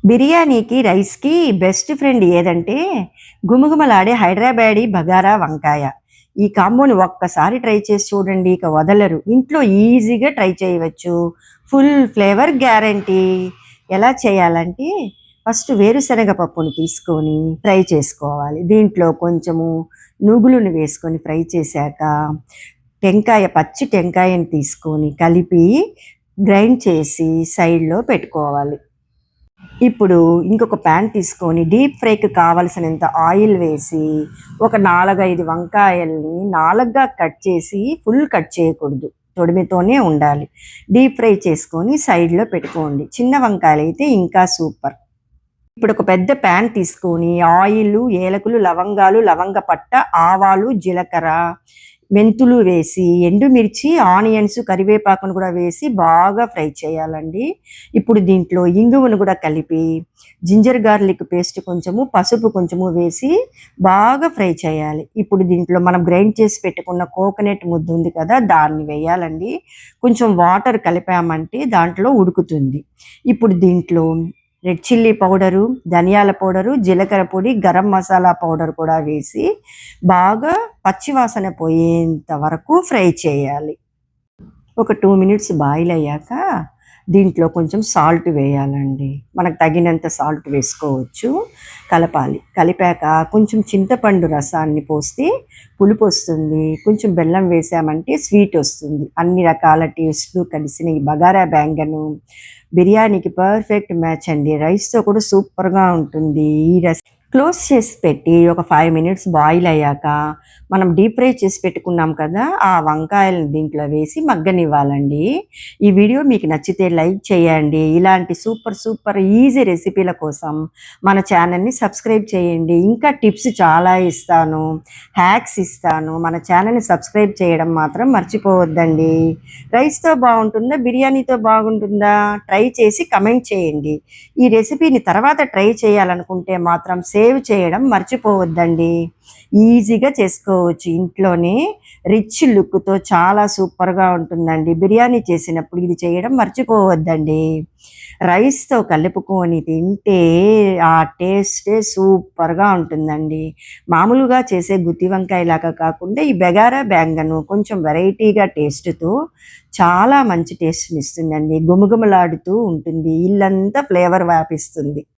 బిర్యానీకి, రైస్‌కి best friend ఏదంటే, గుమగుమలాడే హైదరాబాదీ బగారా వంకాయ. ఈ కాంబోని ఒక్కసారి ట్రై చేసి చూడండి. ఇక వదలరు. ఇంట్లో ఈజీగా ట్రై చేయవచ్చు. Full flavour guarantee. ఎలా చేయాలంటే, ఫస్ట్ వేరుశనగ పప్పుని తీసుకొని ఫ్రై చేసుకోవాలి. దీంట్లో కొంచెము నువ్వులను వేసుకొని ఫ్రై చేశాక, పచ్చి టెంకాయని తీసుకొని కలిపి గ్రైండ్ చేసి సైడ్‌లో పెట్టుకోవాలి. ఇప్పుడు ఇంకొక ప్యాన్ తీసుకొని డీప్ ఫ్రైకి కావలసినంత ఆయిల్ వేసి ఒక 4, 5 వంకాయల్ని 4గా కట్ చేసి ఫుల్ కట్ చేయకూడదు. తొడిమితోనే ఉండాలి. డీప్ ఫ్రై చేసుకొని సైడ్‌లో పెట్టుకోండి. చిన్న వంకాయలైతే ఇంకా సూపర్. ఇప్పుడు ఒక పెద్ద ప్యాన్ తీసుకొని ఆయిలు, ఏలకులు, లవంగాలు, లవంగ పట్ట, ఆవాలు, జీలకర్ర, మెంతులు వేసి ఎండుమిర్చి, ఆనియన్స్, కరివేపాకును కూడా వేసి బాగా ఫ్రై చేయాలండి. ఇప్పుడు దీంట్లో ఇంగువను కూడా కలిపి జింజర్ గార్లిక్ పేస్ట్ కొంచెము, పసుపు కొంచెము వేసి బాగా ఫ్రై చేయాలి. ఇప్పుడు దీంట్లో మనం గ్రైండ్ చేసి పెట్టుకున్న కోకోనట్ ముద్ద ఉంది కదా, దాన్ని వేయాలండి. కొంచెం వాటర్ కలిపామంటే దాంట్లో ఉడుకుతుంది. ఇప్పుడు దీంట్లో రెడ్ చిల్లీ పౌడరు, ధనియాల పౌడరు, జీలకర్ర పొడి, గరం మసాలా పౌడర్ కూడా వేసి బాగా పచ్చివాసన పోయేంత వరకు ఫ్రై చేయాలి. ఒక 2 మినిట్స్ బాయిల్ అయ్యాక దీంట్లో కొంచెం సాల్ట్ వేయాలండి. మనకు తగినంత సాల్ట్ వేసుకోవచ్చు. కలపాలి. కలిపాక కొంచెం చింతపండు రసాన్ని పోస్తే పులుపు వస్తుంది. కొంచెం బెల్లం వేసామంటే స్వీట్ వస్తుంది. అన్ని రకాల టేస్ట్లు కలిసిన ఈ బగారా బ్యాంగను బిర్యానీకి పర్ఫెక్ట్ మ్యాచ్ అండి. రైస్‌తో కూడా సూపర్‌గా ఉంటుంది. ఈ క్లోజ్ చేసి పెట్టి ఒక 5 మినిట్స్ బాయిల్ అయ్యాక మనం డీప్ ఫ్రై చేసి పెట్టుకున్నాం కదా, ఆ వంకాయలను దీంట్లో వేసి మగ్గనివ్వాలండి. ఈ వీడియో మీకు నచ్చితే లైక్ చేయండి. ఇలాంటి సూపర్ ఈజీ రెసిపీల కోసం మన ఛానల్ని సబ్స్క్రైబ్ చేయండి. ఇంకా టిప్స్ చాలా ఇస్తాను, హ్యాక్స్ ఇస్తాను. మన ఛానల్ని సబ్స్క్రైబ్ చేయడం మాత్రం మర్చిపోవద్దండి. రైస్‌తో బాగుంటుందా, బిర్యానీతో బాగుంటుందా ట్రై చేసి కమెంట్ చేయండి. ఈ రెసిపీని తర్వాత ట్రై చేయాలనుకుంటే మాత్రం సేవ్ చేయడం మర్చిపోవద్దండి. ఈజీగా చేసుకోవచ్చు ఇంట్లోనే. రిచ్ లుక్‌తో చాలా సూపర్‌గా ఉంటుందండి. బిర్యానీ చేసినప్పుడు ఇది చేయడం మర్చిపోవద్దండి. రైస్‌తో కలుపుకొని తింటే ఆ టేస్టే సూపర్‌గా ఉంటుందండి. మామూలుగా చేసే గుత్తి వంకాయలాగా కాకుండా ఈ బగారా బ్యాంగను కొంచెం వెరైటీగా టేస్ట్‌తో చాలా మంచి టేస్ట్‌నిస్తుందండి. గుమగుమలాడుతూ ఉంటుంది. ఇల్లంతా ఫ్లేవర్ వ్యాపిస్తుంది.